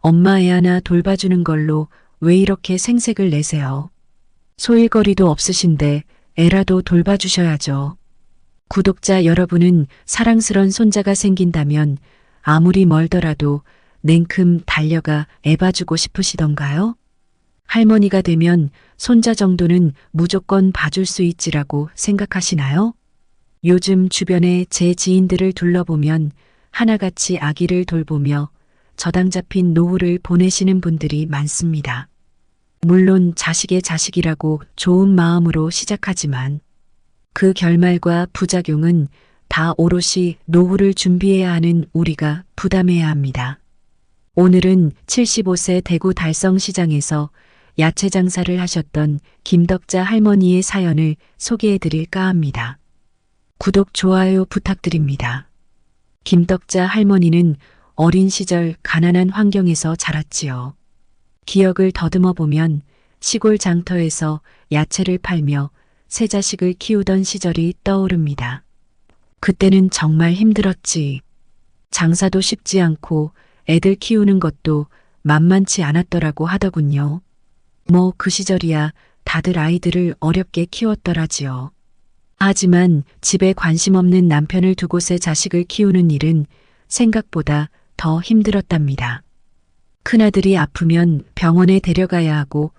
엄마 애 하나 돌봐주는 걸로 왜 이렇게 생색을 내세요? 소일거리도 없으신데 애라도 돌봐주셔야죠. 구독자 여러분은 사랑스런 손자가 생긴다면 아무리 멀더라도 냉큼 달려가 애 봐주고 싶으시던가요? 할머니가 되면 손자 정도는 무조건 봐줄 수 있지라고 생각하시나요? 요즘 주변에 제 지인들을 둘러보면 하나같이 아기를 돌보며 저당 잡힌 노후를 보내시는 분들이 많습니다. 물론 자식의 자식이라고 좋은 마음으로 시작하지만 그 결말과 부작용은 다 오롯이 노후를 준비해야 하는 우리가 부담해야 합니다. 오늘은 75세 대구 달성시장에서 야채 장사를 하셨던 김덕자 할머니의 사연을 소개해 드릴까 합니다. 구독, 좋아요 부탁드립니다. 김덕자 할머니는 어린 시절 가난한 환경에서 자랐지요. 기억을 더듬어 보면 시골 장터에서 야채를 팔며 세 자식을 키우던 시절이 떠오릅니다. 그때는 정말 힘들었지. 장사도 쉽지 않고 애들 키우는 것도 만만치 않았더라고 하더군요. 뭐 그 시절이야 다들 아이들을 어렵게 키웠더라지요. 하지만 집에 관심 없는 남편을 두고서 자식을 키우는 일은 생각보다 더 힘들었답니다. 큰아들이 아프면 병원에 데려가야 하고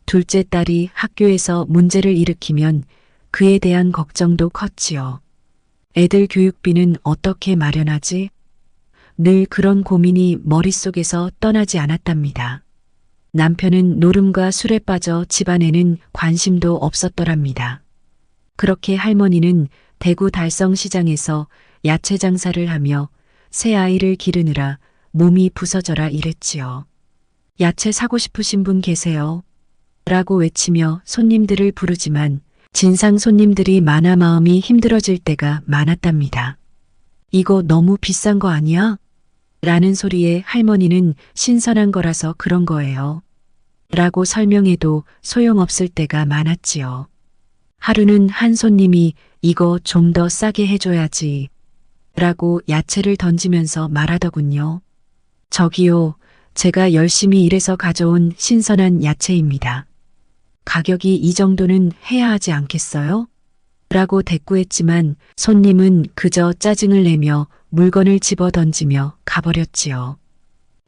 둘째 딸이 학교에서 문제를 일으키면 그에 대한 걱정도 컸지요. 애들 교육비는 어떻게 마련하지? 늘 그런 고민이 머릿속에서 떠나지 않았답니다. 남편은 노름과 술에 빠져 집안에는 관심도 없었더랍니다. 그렇게 할머니는 대구 달성시장에서 야채 장사를 하며 새 아이를 기르느라 몸이 부서져라 일했지요. 야채 사고 싶으신 분 계세요? 라고 외치며 손님들을 부르지만 진상 손님들이 많아 마음이 힘들어질 때가 많았답니다. 이거 너무 비싼 거 아니야? 라는 소리에 할머니는 신선한 거라서 그런 거예요. 라고 설명해도 소용없을 때가 많았지요. 하루는 한 손님이 이거 좀 더 싸게 해줘야지 라고 야채를 던지면서 말하더군요. 저기요, 제가 열심히 일해서 가져온 신선한 야채입니다. 가격이 이 정도는 해야 하지 않겠어요? 라고 대꾸했지만 손님은 그저 짜증을 내며 물건을 집어 던지며 가버렸지요.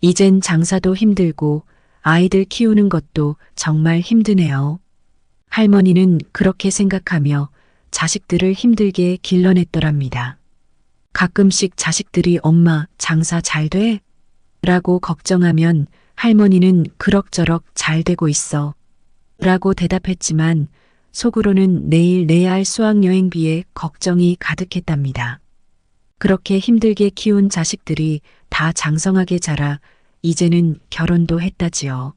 이젠 장사도 힘들고 아이들 키우는 것도 정말 힘드네요. 할머니는 그렇게 생각하며 자식들을 힘들게 길러냈더랍니다. 가끔씩 자식들이 엄마 장사 잘 돼? 라고 걱정하면 할머니는 그럭저럭 잘 되고 있어. 라고 대답했지만 속으로는 내일 내야 할 수학여행비에 걱정이 가득했답니다. 그렇게 힘들게 키운 자식들이 다 장성하게 자라 이제는 결혼도 했다지요.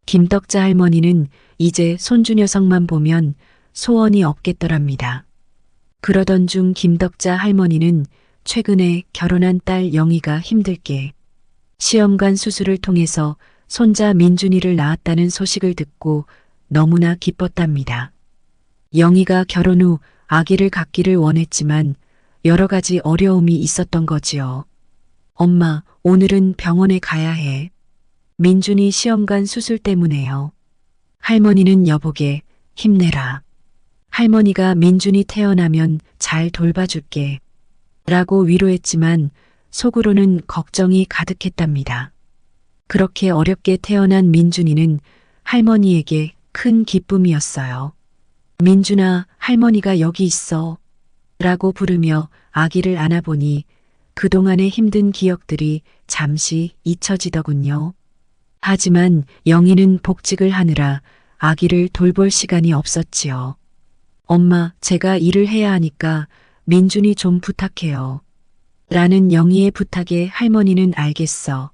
김덕자 할머니는 이제 손주 녀석만 보면 소원이 없겠더랍니다. 그러던 중 김덕자 할머니는 최근에 결혼한 딸 영희가 힘들게 시험관 수술을 통해서 손자 민준이를 낳았다는 소식을 듣고 너무나 기뻤답니다. 영희가 결혼 후 아기를 갖기를 원했지만 여러 가지 어려움이 있었던 거지요. 엄마, 오늘은 병원에 가야 해. 민준이 시험관 수술 때문에요. 할머니는 여보게 힘내라. 할머니가 민준이 태어나면 잘 돌봐줄게. 라고 위로했지만 속으로는 걱정이 가득했답니다. 그렇게 어렵게 태어난 민준이는 할머니에게 큰 기쁨이었어요. 민준아, 할머니가 여기 있어. 라고 부르며 아기를 안아보니 그동안의 힘든 기억들이 잠시 잊혀지더군요. 하지만 영희는 복직을 하느라 아기를 돌볼 시간이 없었지요. 엄마, 제가 일을 해야 하니까 민준이 좀 부탁해요. 라는 영희의 부탁에 할머니는 알겠어.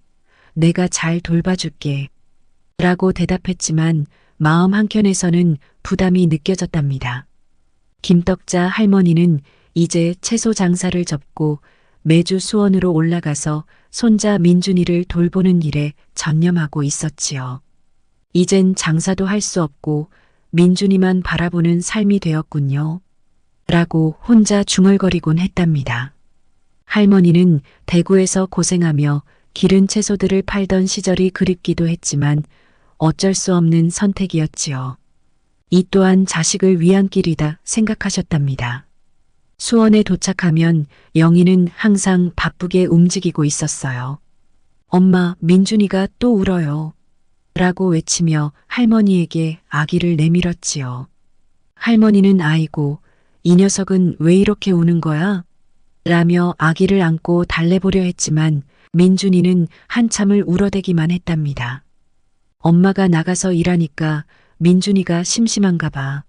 내가 잘 돌봐줄게. 라고 대답했지만 마음 한켠에서는 부담이 느껴졌답니다. 김덕자 할머니는 이제 채소 장사를 접고 매주 수원으로 올라가서 손자 민준이를 돌보는 일에 전념하고 있었지요. 이젠 장사도 할 수 없고 민준이만 바라보는 삶이 되었군요. 라고 혼자 중얼거리곤 했답니다. 할머니는 대구에서 고생하며 기른 채소들을 팔던 시절이 그립기도 했지만 어쩔 수 없는 선택이었지요. 이 또한 자식을 위한 길이다 생각하셨답니다. 수원에 도착하면 영희는 항상 바쁘게 움직이고 있었어요. 엄마, 민준이가 또 울어요. 라고 외치며 할머니에게 아기를 내밀었지요. 할머니는 아이고, 이 녀석은 왜 이렇게 우는 거야? 라며 아기를 안고 달래보려 했지만 민준이는 한참을 울어대기만 했답니다. 엄마가 나가서 일하니까 민준이가 심심한가 봐.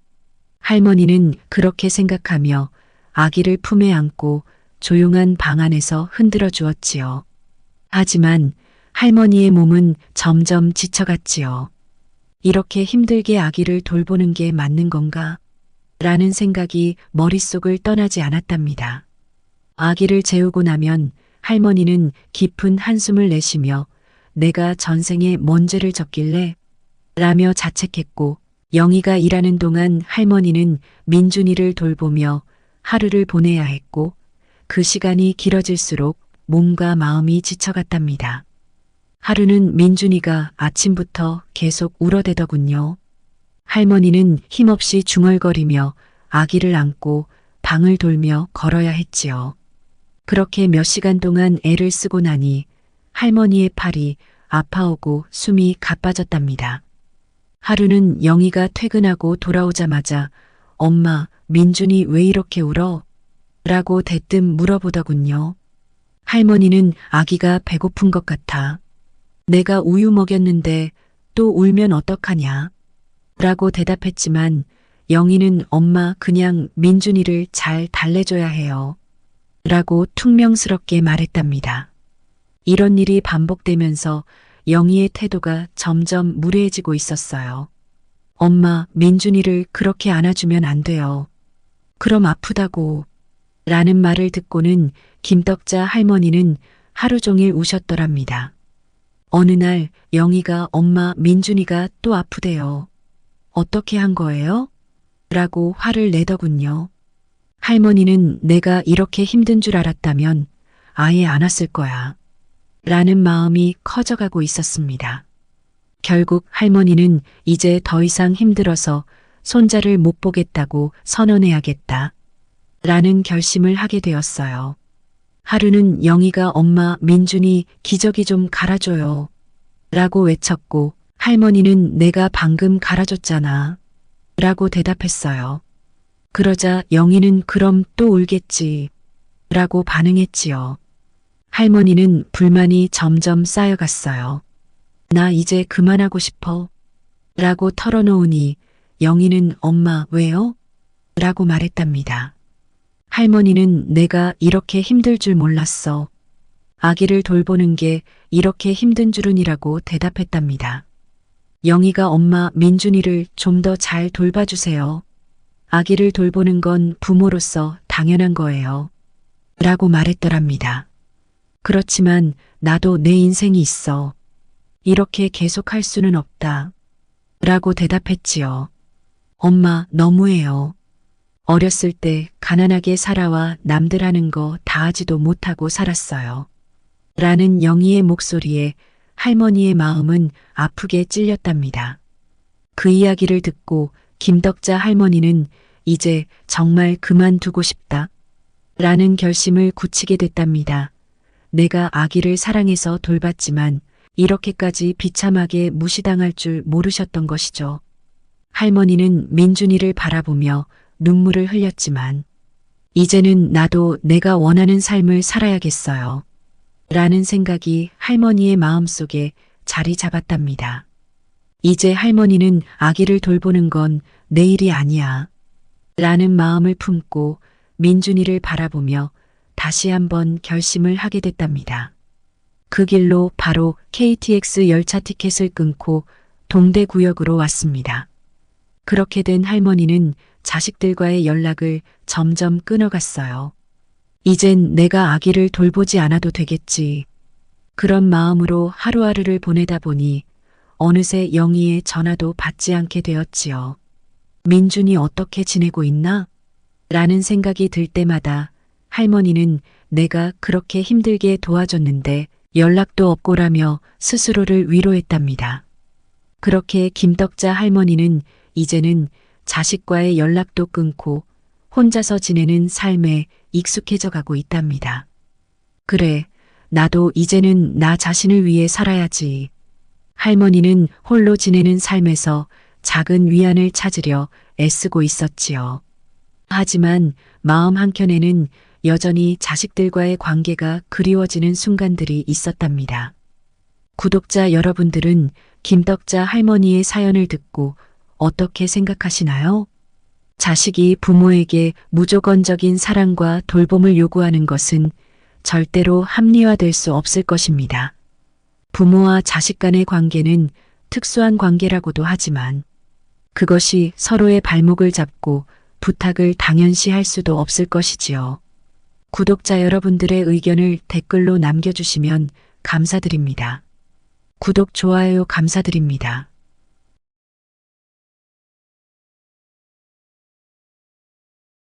할머니는 그렇게 생각하며 아기를 품에 안고 조용한 방 안에서 흔들어 주었지요. 하지만 할머니의 몸은 점점 지쳐갔지요. 이렇게 힘들게 아기를 돌보는 게 맞는 건가? 라는 생각이 머릿속을 떠나지 않았답니다. 아기를 재우고 나면 할머니는 깊은 한숨을 내쉬며 내가 전생에 뭔 죄를 졌길래? 라며 자책했고 영희가 일하는 동안 할머니는 민준이를 돌보며 하루를 보내야 했고 그 시간이 길어질수록 몸과 마음이 지쳐갔답니다. 하루는 민준이가 아침부터 계속 울어대더군요. 할머니는 힘없이 중얼거리며 아기를 안고 방을 돌며 걸어야 했지요. 그렇게 몇 시간 동안 애를 쓰고 나니 할머니의 팔이 아파오고 숨이 가빠졌답니다. 하루는 영희가 퇴근하고 돌아오자마자 엄마, 민준이 왜 이렇게 울어? 라고 대뜸 물어보더군요. 할머니는 아기가 배고픈 것 같아. 내가 우유 먹였는데 또 울면 어떡하냐? 라고 대답했지만 영희는 엄마 그냥 민준이를 잘 달래줘야 해요. 라고 퉁명스럽게 말했답니다. 이런 일이 반복되면서 영희의 태도가 점점 무례해지고 있었어요. 엄마, 민준이를 그렇게 안아주면 안 돼요. 그럼 아프다고. 라는 말을 듣고는 김떡자 할머니는 하루 종일 우셨더랍니다. 어느 날 영희가 엄마, 민준이가 또 아프대요. 어떻게 한 거예요? 라고 화를 내더군요. 할머니는 내가 이렇게 힘든 줄 알았다면 아예 안 왔을 거야. 라는 마음이 커져가고 있었습니다. 결국 할머니는 이제 더 이상 힘들어서 손자를 못 보겠다고 선언해야겠다. 라는 결심을 하게 되었어요. 하루는 영희가 엄마 민준이 기저귀 좀 갈아줘요. 라고 외쳤고 할머니는 내가 방금 갈아줬잖아. 라고 대답했어요. 그러자 영희는 그럼 또 울겠지. 라고 반응했지요. 할머니는 불만이 점점 쌓여갔어요. 나 이제 그만하고 싶어. 라고 털어놓으니 영희는 엄마 왜요? 라고 말했답니다. 할머니는 내가 이렇게 힘들 줄 몰랐어. 아기를 돌보는 게 이렇게 힘든 줄은이라고 대답했답니다. 영희가 엄마 민준이를 좀 더 잘 돌봐주세요. 아기를 돌보는 건 부모로서 당연한 거예요. 라고 말했더랍니다. 그렇지만 나도 내 인생이 있어. 이렇게 계속 할 수는 없다. 라고 대답했지요. 엄마 너무해요. 어렸을 때 가난하게 살아와 남들 하는 거 다 하지도 못하고 살았어요. 라는 영희의 목소리에 할머니의 마음은 아프게 찔렸답니다. 그 이야기를 듣고 김덕자 할머니는 이제 정말 그만두고 싶다. 라는 결심을 굳히게 됐답니다. 내가 아기를 사랑해서 돌봤지만 이렇게까지 비참하게 무시당할 줄 모르셨던 것이죠. 할머니는 민준이를 바라보며 눈물을 흘렸지만 이제는 나도 내가 원하는 삶을 살아야겠어요. 라는 생각이 할머니의 마음속에 자리 잡았답니다. 이제 할머니는 아기를 돌보는 건 내 일이 아니야. 라는 마음을 품고 민준이를 바라보며 다시 한번 결심을 하게 됐답니다. 그 길로 바로 KTX 열차 티켓을 끊고 동대구역으로 왔습니다. 그렇게 된 할머니는 자식들과의 연락을 점점 끊어갔어요. 이젠 내가 아기를 돌보지 않아도 되겠지. 그런 마음으로 하루하루를 보내다 보니 어느새 영희의 전화도 받지 않게 되었지요. 민준이 어떻게 지내고 있나? 라는 생각이 들 때마다 할머니는 내가 그렇게 힘들게 도와줬는데 연락도 없고라며 스스로를 위로했답니다. 그렇게 김덕자 할머니는 이제는 자식과의 연락도 끊고 혼자서 지내는 삶에 익숙해져 가고 있답니다. 그래, 나도 이제는 나 자신을 위해 살아야지. 할머니는 홀로 지내는 삶에서 작은 위안을 찾으려 애쓰고 있었지요. 하지만 마음 한켠에는 여전히 자식들과의 관계가 그리워지는 순간들이 있었답니다. 구독자 여러분들은 김덕자 할머니의 사연을 듣고 어떻게 생각하시나요? 자식이 부모에게 무조건적인 사랑과 돌봄을 요구하는 것은 절대로 합리화될 수 없을 것입니다. 부모와 자식 간의 관계는 특수한 관계라고도 하지만 그것이 서로의 발목을 잡고 부탁을 당연시 할 수도 없을 것이지요. 구독자 여러분들의 의견을 댓글로 남겨주시면 감사드립니다. 구독, 좋아요 감사드립니다.